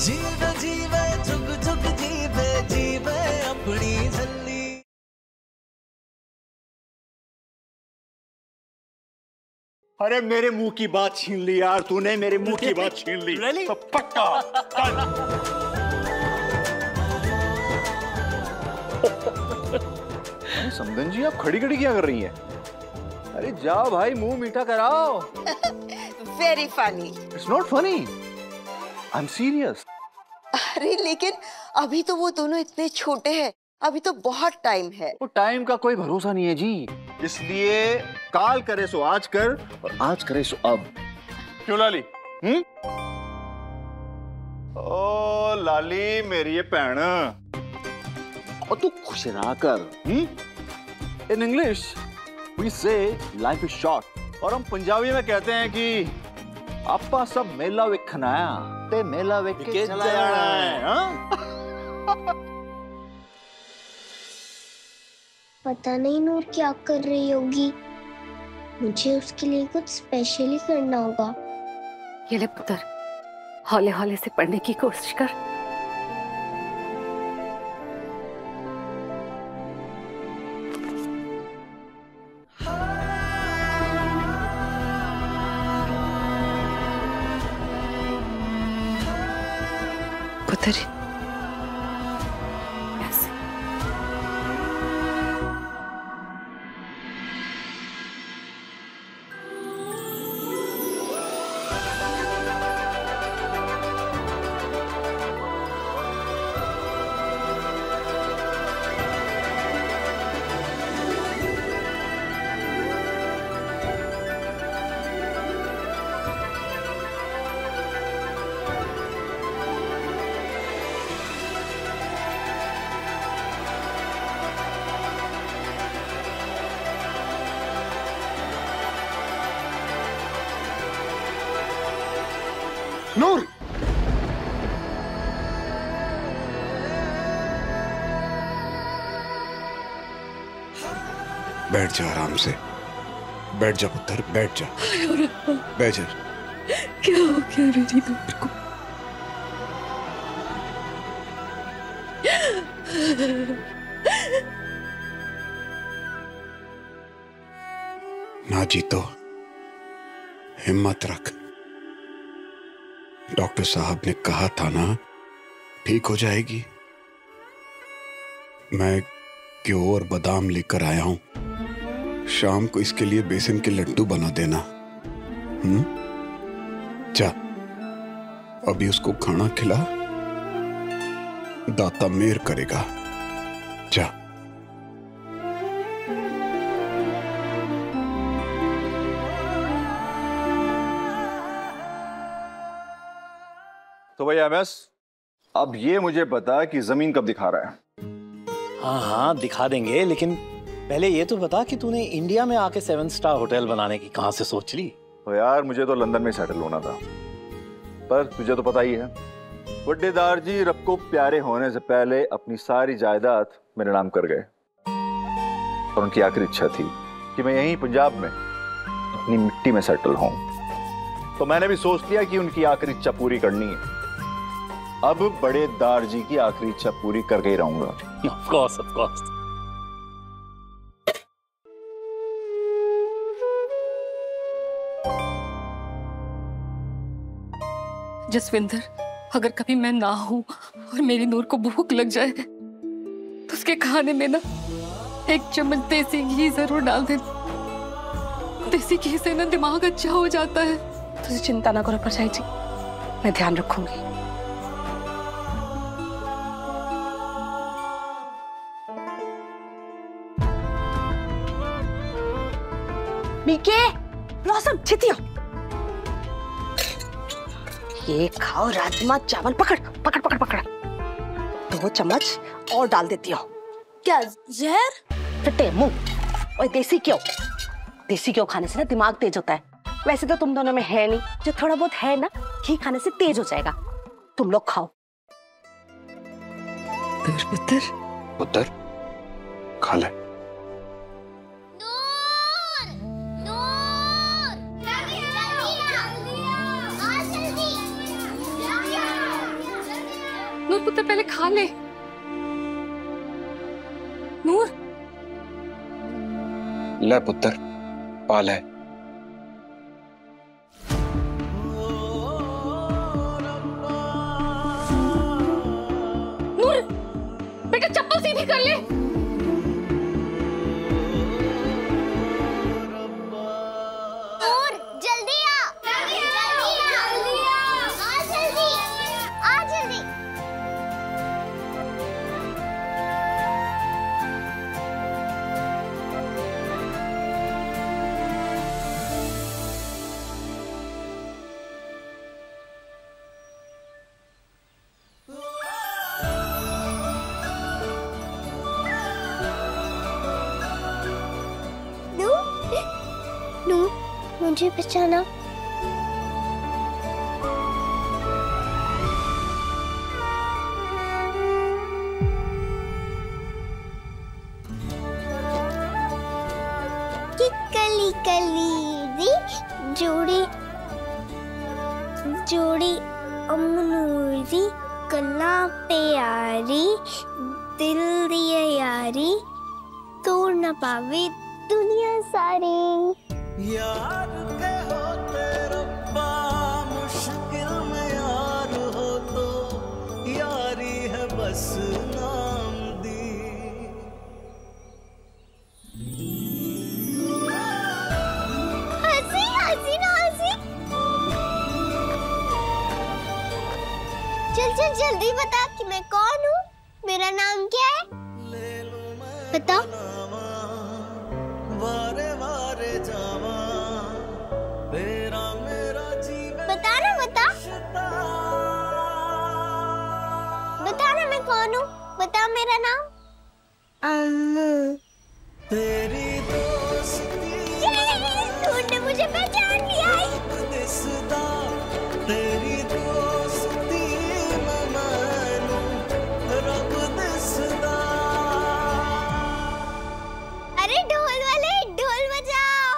जीवे जीवे झुक झुक जीवे जीवे अपनी झल्ली। अरे मेरे मुंह की बात छीन ली यार तूने, मेरे मुंह की बात छीन ली। Really? तो पक्का अरे समदन जी, आप खड़ी खड़ी क्या कर रही हैं? अरे जाओ भाई, मुंह मीठा कराओ। Very funny. It's not funny, I am serious. अरे लेकिन अभी तो वो दोनों इतने छोटे हैं, अभी तो बहुत टाइम है। वो टाइम का कोई भरोसा नहीं है जी, इसलिए काल करे सो आज कर और आज करे सो अब। क्यों लाली? ओ लाली मेरी ये भैन, और तू खुश रहा कर। इन इंग्लिश वी से लाइफ इज शॉर्ट, और हम पंजाबी में कहते हैं कि आपा सब मेला वेखन आया ते मेला वेख के चला जाना है। पता नहीं नूर क्या कर रही होगी, मुझे उसके लिए कुछ स्पेशल ही करना होगा। ये ले पुत्र, हौले हौले से पढ़ने की कोशिश कर। पुत्र ऐसे नूर, बैठ जा आराम से, बैठ जा पुत्र, बैठ जा, बैठ जा। क्या हो गया मेरी नूर को? ना जीतो, हिम्मत रख। डॉक्टर साहब ने कहा था ना, ठीक हो जाएगी। मैं घ्यो और बादाम लेकर आया हूं, शाम को इसके लिए बेसन के लड्डू बना देना। जा, अभी उसको खाना खिला, दाता मेहर करेगा। जा। तो भाई एमएस, अब ये मुझे बता कि जमीन कब दिखा रहा है? हाँ हाँ दिखा देंगे, लेकिन पहले ये तो बता कि तूने इंडिया में आके 7 स्टार होटल बनाने की कहां से सोच ली? तो यार मुझे तो लंदन में सेटल होना था, पर तुझे तो पता ही है, वड्डेदार जी रब को प्यारे होने से पहले अपनी सारी जायदाद मेरे नाम कर गए, और उनकी आखिरी इच्छा थी कि मैं यहीं पंजाब में अपनी मिट्टी में सेटल हूं। तो मैंने भी सोच लिया कि उनकी आखिरी इच्छा पूरी करनी है। अब बड़े दार जी की आखिरी इच्छा पूरी करके ही रहूंगा। Of course, of course. Jaswinder, अगर कभी मैं ना हूं और मेरी नूर को भूख लग जाए तो उसके खाने में ना 1 चम्मच देसी घी जरूर डाल देना। देसी घी से ना दिमाग अच्छा हो जाता है। तुझे चिंता ना करो परछाई जी, मैं ध्यान रखूंगी। मीके, ब्लॉसम, छितिया, ये खाओ राजमा चावल। पकड़ पकड़ पकड़ पकड़, 2 चम्मच और डाल देती हो। क्या जहर? फटे मुंह। और देसी घ्यो खाने से ना दिमाग तेज होता है। वैसे तो तुम दोनों में है नहीं, जो थोड़ा बहुत है ना, घी खाने से तेज हो जाएगा। तुम लोग खाओ। पुत्र पुत्र खा ले। पुत्र पहले खा ले। नूर, ले पुत्र, पाल है। नूर, बेटा चप्पल सीधी कर ले। मुझे बचाना। कि कली कली दी जोड़ी जोड़ी अमनूर दी कला प्यारी दिल दिया यारी तोड़ न पावे दुनिया सारी। यार के होते रब्बा मुश्किल में यार हो तो यारी है बस नाम दी। हंसी हंसी ना हंसी। चल चल जल्दी बता कि मैं कौन हूँ, मेरा नाम क्या है? बता। वारे वारे जावा तेरा मेरा जीवन। बता ना बता। बता ना मैं कौन हूँ, बता मेरा नाम। अम्मू। तेरी दोस्ती तूने मुझे पहचान लिया है। दिसदा तेरी दोस्ती मैं मानूं रब दिसदा। अरे ढोल वाले ढोल बजाओ।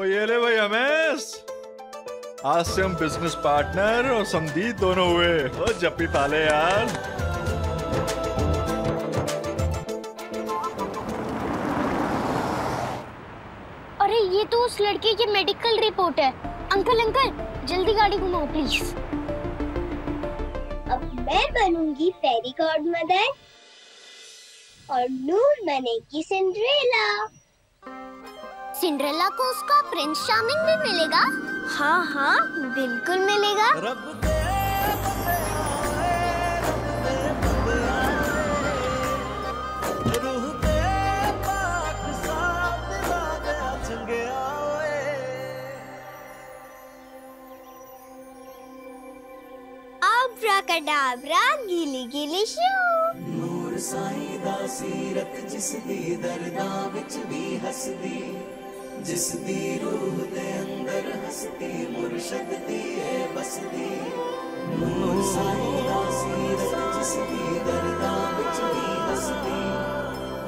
ये ले भाई हमेश, आज से हम बिजनेस पार्टनर और समधी दोनों हुए। ओ जप्पी पाले यार। अरे ये तो उस लड़के की मेडिकल रिपोर्ट है। अंकल अंकल जल्दी गाड़ी घुमाओ प्लीज। अब मैं बनूंगी फेरी गॉड मदर और नूर बनेगी सिंड्रेला। सिंड्रेला को उसका प्रिंस चार्मिंग भी मिलेगा। हाँ हाँ बिल्कुल मिलेगा। रब दे रूह दे पाक साथ दिला दे चंगिया ओए। आब्राकडाब्रा गिली गिली शू। नूर साईं दा सीरत जिस दी दर्दां विच भी हसदी, जिस दी रूह दे अंदर हसती मुर्शद दी है बसदी। नूर साईं दा सीरत जिस दी दर्दां विच भी हसदी,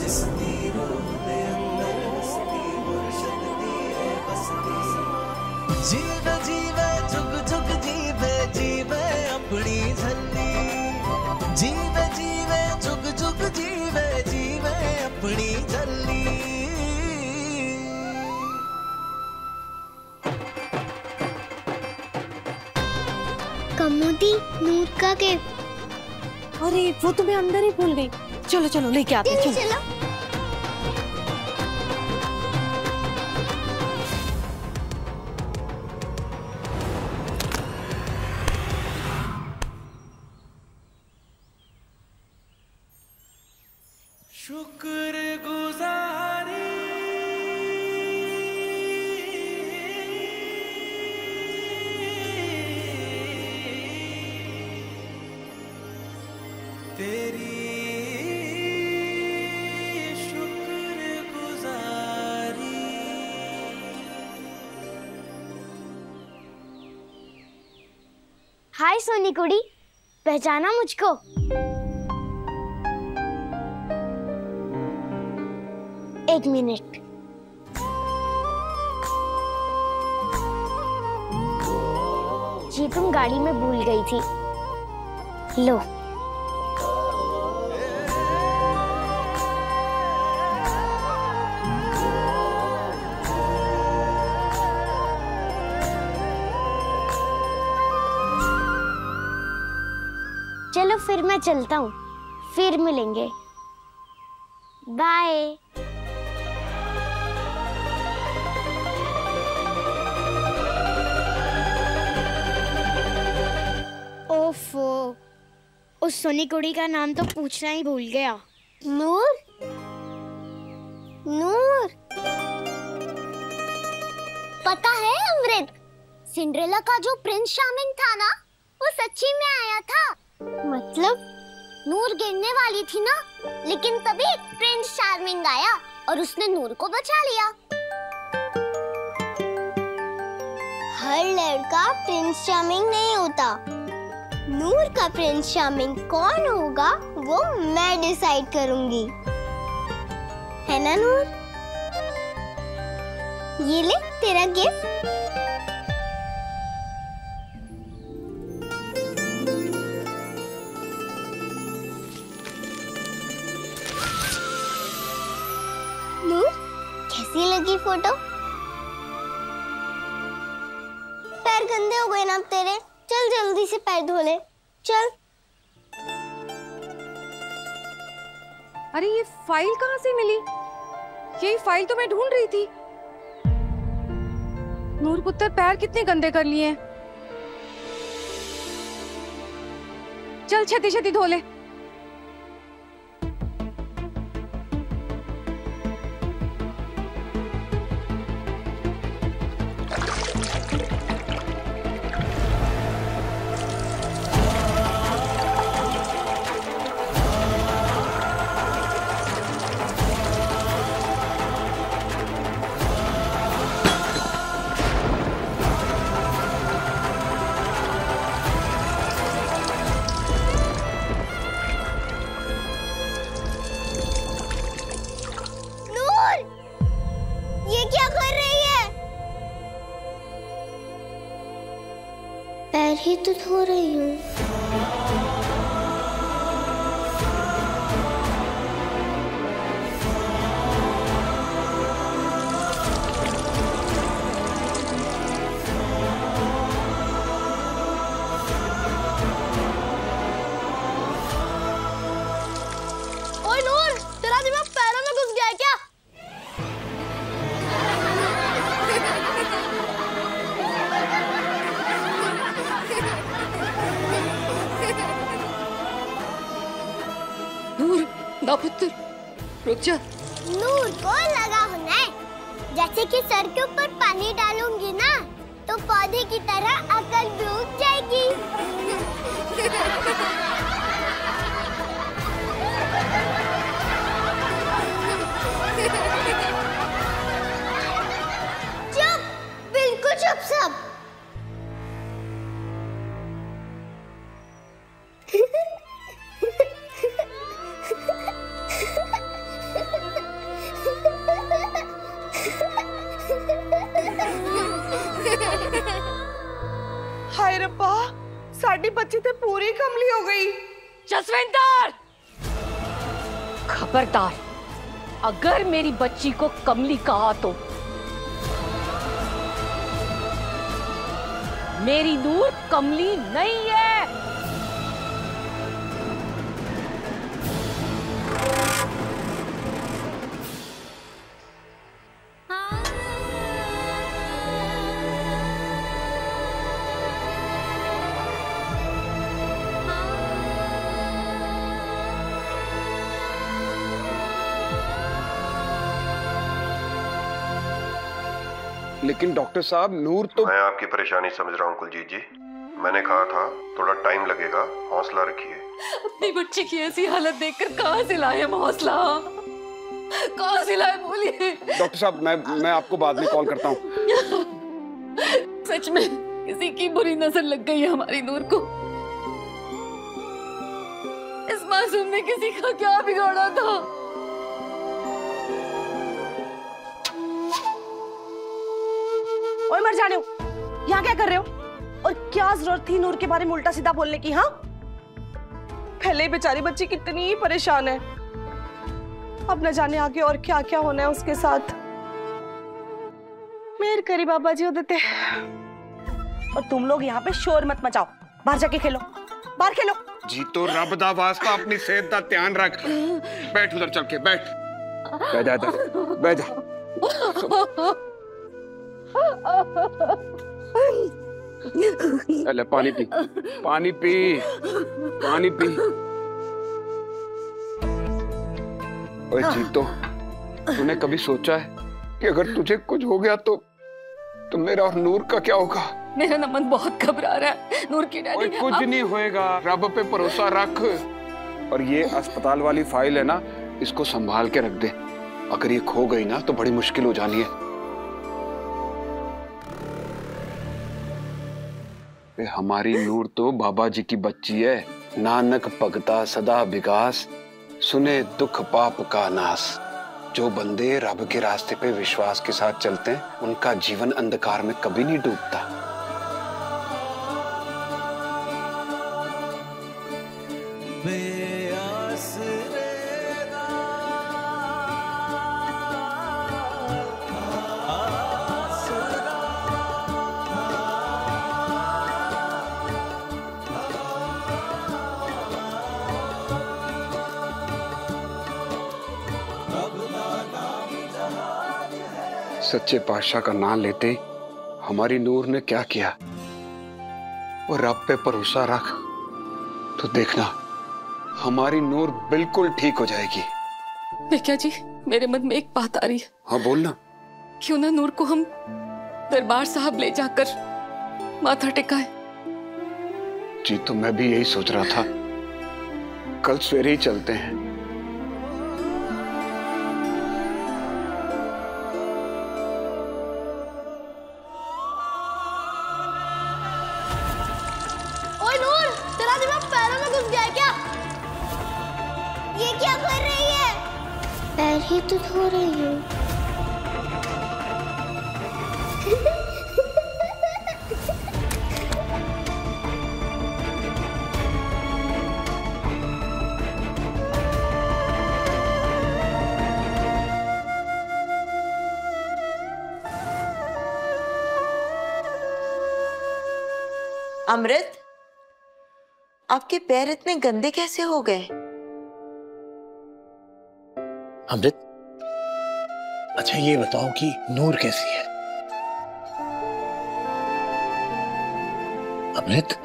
जिस दी रूह दे अंदर हसती मुर्शद दी है बसदी। जीवे जीवे जुग जुग जीवे जीवे अपनी झल्ली। जीवे जीवे जुग जुग जीवे जीवे अपनी झल्ली। कमोदी नूर का गिफ्ट। अरे वो तो मैं अंदर ही भूल गई। चलो चलो लेके आते हैं। चलो चलो। शुक्रगुजारी तेरी शुक्रगुजारी। हाय सोनी कुड़ी, पहचाना मुझको? एक मिनट। जी तुम गाड़ी में भूल गई थी, लो। चलो फिर मैं चलता हूँ, फिर मिलेंगे। बाय। ओफो, उस सोनी कुड़ी का नाम तो पूछना ही भूल गया। नूर? नूर? पता है अमृत, सिंड्रेला का जो प्रिंस चार्मिंग था ना, वो सच्ची में आया था। मतलब? नूर गिरने वाली थी ना, लेकिन तभी प्रिंस चार्मिंग आया और उसने नूर को बचा लिया। हर लड़का प्रिंस चार्मिंग नहीं होता। नूर का प्रिंस चार्मिंग कौन होगा वो मैं डिसाइड करूंगी, है ना नूर? ये ले तेरा गिफ्ट। नूर, कैसी लगी फोटो? पैर गंदे हो गए ना अब तेरे, चल जल्दी से पैर धो ले, चल। अरे ये फाइल कहाँ से मिली? यही फाइल तो मैं ढूंढ रही थी। नूर पुत्र पैर कितने गंदे कर लिए हैं। चल छती छती धो ले। पैर ही तो धो रही हूँ। ओए नूर, तेरा दिमाग पैरों में घुस गया है क्या? नूर, ना पुत्र, रुक जा। नूर को लगा होना है, जैसे कि सर के ऊपर पानी डालूंगी ना, तो पौधे की तरह अकल भी उग जाएगी। चुप, बिल्कुल चुप सब। हाय रब्बा, साडी बच्ची ते पूरी कमली हो गई। जसविंदर, खबरदार, अगर मेरी बच्ची को कमली कहा तो मेरी नूर कमली नहीं है। लेकिन डॉक्टर साहब, नूर तो... मैं आपकी परेशानी समझ रहा हूँ कुलजीत जी, मैंने कहा था थोड़ा टाइम लगेगा, हौसला रखिए। अपनी बच्ची की ऐसी हालत देखकर कहाँ से लाए हम हौसला? कहाँ से लाए बोलिए? डॉक्टर साहब मैं आपको बाद में कॉल करता हूँ। सच में किसी की बुरी नजर लग गई है हमारी नूर को। इस मासूम ने किसी का क्या बिगाड़ा था? ओए मर जाने हो, यहाँ क्या कर रहे हो? और क्या जरूरत थी नूर के बारे में उल्टा सीधा बोलने की? हाँ, पहले ही बेचारी बच्ची कितनी परेशान है, अब न जाने आगे और क्या क्या होना है उसके साथ। मेहर करी बाबा जी होते थे। और तुम लोग यहाँ पे शोर मत मचाओ, बाहर जाके खेलो, बाहर खेलो। जी तो रब दा वास्ता अपनी सेहत का ध्यान रख। बैठ उधर चल के बैठ। बैठ जा इधर, बैठ जा। ले पानी पी, पानी पी, पानी पी। ओए जीतो, तूने कभी सोचा है कि अगर तुझे कुछ हो गया तो मेरा और नूर का क्या होगा? मेरा ना मन बहुत घबरा रहा है। नूर की डैडी कुछ नहीं होएगा, रब पे भरोसा रख। और ये अस्पताल वाली फाइल है ना, इसको संभाल के रख दे। अगर ये खो गई ना तो बड़ी मुश्किल हो जानी है। हमारी नूर तो बाबा जी की बच्ची है। नानक भगता सदा विकास, सुने दुख पाप का नाश। जो बंदे रब के रास्ते पे विश्वास के साथ चलते हैं, उनका जीवन अंधकार में कभी नहीं डूबता। सच्चे पातशाह का नाम लेते हमारी नूर ने क्या किया? वो रब पे भरोसा रख तो देखना हमारी नूर बिल्कुल ठीक हो जाएगी। विक्या जी, मेरे मन में एक बात आ रही है। हाँ बोलना। क्यों ना नूर को हम दरबार साहब ले जाकर माथा टेकाए? जी तो मैं भी यही सोच रहा था, कल सवेरे ही चलते हैं। पैर ही तो धो रही हूँ। अमृत, आपके पैर इतने गंदे कैसे हो गए? अमृत, अच्छा ये बताओ कि नूर कैसी है? अमृत,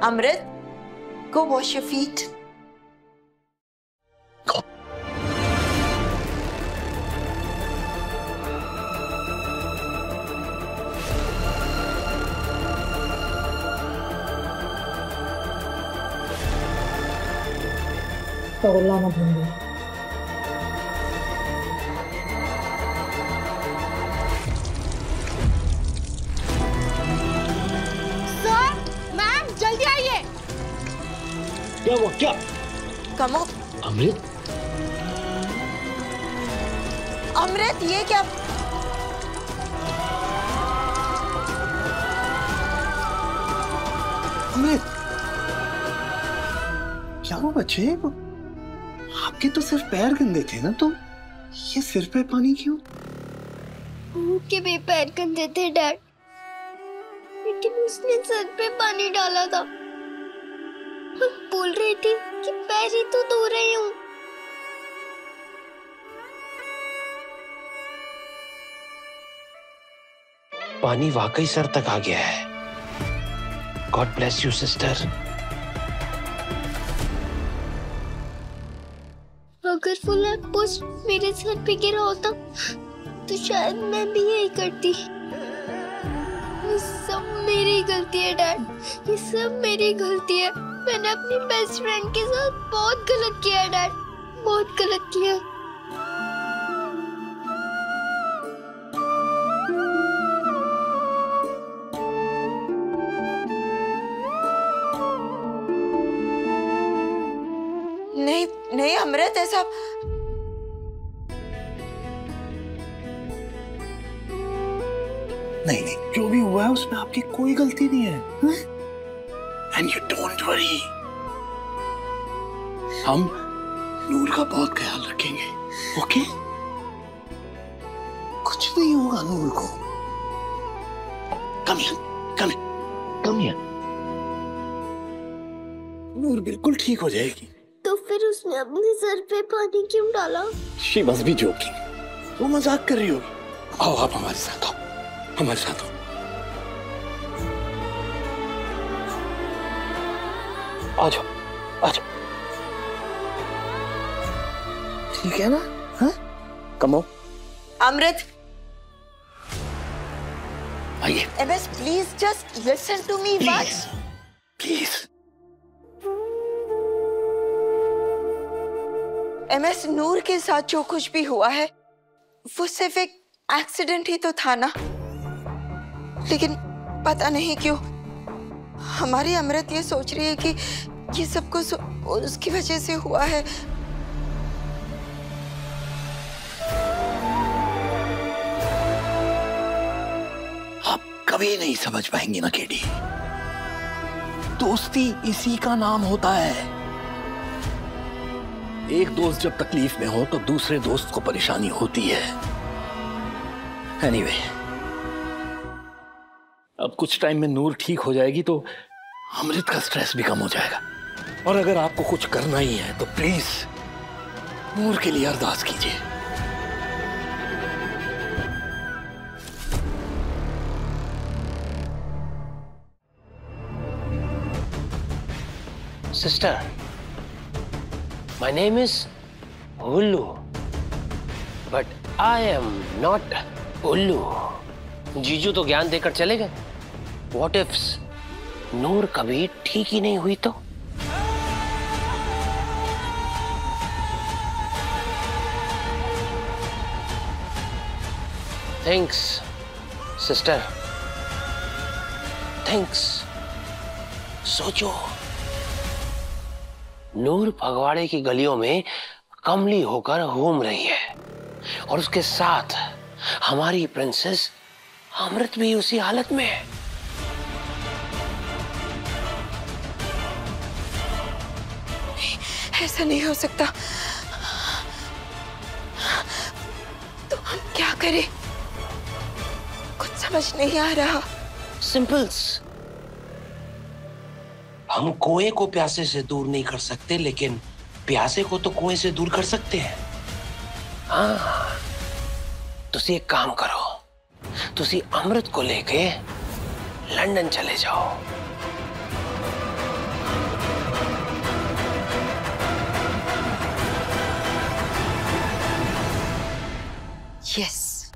अमृत, go wash your feet. Go. ना भूल। क्या वो क्या? कमो। अमृत, अमृत ये क्या? अमृत, क्या हुआ बच्चे? आपके तो सिर्फ पैर गंदे थे ना, तो ये सिर पे पानी क्यों? उनके भी पैर गंदे थे डैड, लेकिन उसने सर पे पानी डाला था। मैं बोल रही थी कि पैर ही तो धो रही हूँ। पानी वाकई सर तक आ गया है। God bless you sister. अगर वो लैंपपोस्ट मेरे सर पे गिरा होता तो शायद मैं भी यही करती। सब मेरी गलती है डैड, ये सब मेरी गलती है। मैंने अपनी बेस्ट फ्रेंड के साथ बहुत गलत किया है डैड, बहुत गलत किया। नहीं नहीं अमृत, ऐसा नहीं, जो भी हुआ है उसमें आपकी कोई गलती नहीं है। एंड यू डोंट वरी, हम नूर का बहुत ख्याल रखेंगे, ओके? कुछ नहीं होगा नूर को। Come here. नूर बिल्कुल ठीक हो जाएगी। तो फिर उसने अपने सर पे पानी क्यों डाला? शी मस्ट बी जोकिंग, वो मजाक कर रही होगी। आओ आप हमारे साथ आओ, हमारे साथ आओ। आ जाओ। ठीक है ना? हाँ? कमो। अमृत, आइए। MS, please just listen to me once. Please. MS, Noor के साथ जो कुछ भी हुआ है वो सिर्फ एक एक्सीडेंट ही तो था ना, लेकिन पता नहीं क्यों हमारी अमृत ये सोच रही है कि ये सब कुछ उसकी वजह से हुआ है। आप कभी नहीं समझ पाएंगे ना केडी, दोस्ती इसी का नाम होता है। एक दोस्त जब तकलीफ में हो तो दूसरे दोस्त को परेशानी होती है। एनीवे, अब कुछ टाइम में नूर ठीक हो जाएगी तो अमृत का स्ट्रेस भी कम हो जाएगा। और अगर आपको कुछ करना ही है तो प्लीज नूर के लिए अरदास कीजिए। Sister, my name is Ullu, but I am not Ullu. जीजू तो ज्ञान देकर चले गए। What if नूर कभी ठीक ही नहीं हुई तो? Thanks, sister. Thanks. सोचो, नूर फगवाड़े की गलियों में कमली होकर घूम रही है और उसके साथ हमारी प्रिंसेस अमृत भी उसी हालत में है। ऐसा नहीं हो सकता। तो हम क्या करें? कुछ समझ नहीं आ रहा। सिंपल्स, हम कुएं को प्यासे से दूर नहीं कर सकते, लेकिन प्यासे को तो कुएं से दूर कर सकते हैं। हाँ, तुसी एक काम करो, तुसी अमृत को लेके लंदन चले जाओ। यस,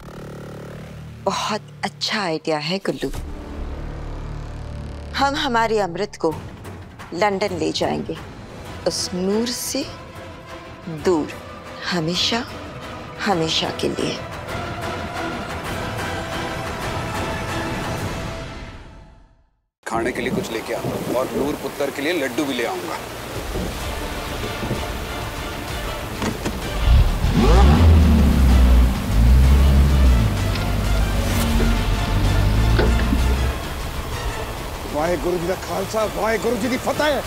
बहुत अच्छा आइडिया है गुल्लू। हम हमारे अमृत को लंदन ले जाएंगे, उस नूर से दूर, हमेशा हमेशा के लिए। खाने के लिए कुछ लेके आता और नूर पुत्र के लिए लड्डू भी ले आऊंगा। वाहेगुरु जी का खालसा, वाहेगुरु जी की फतेह।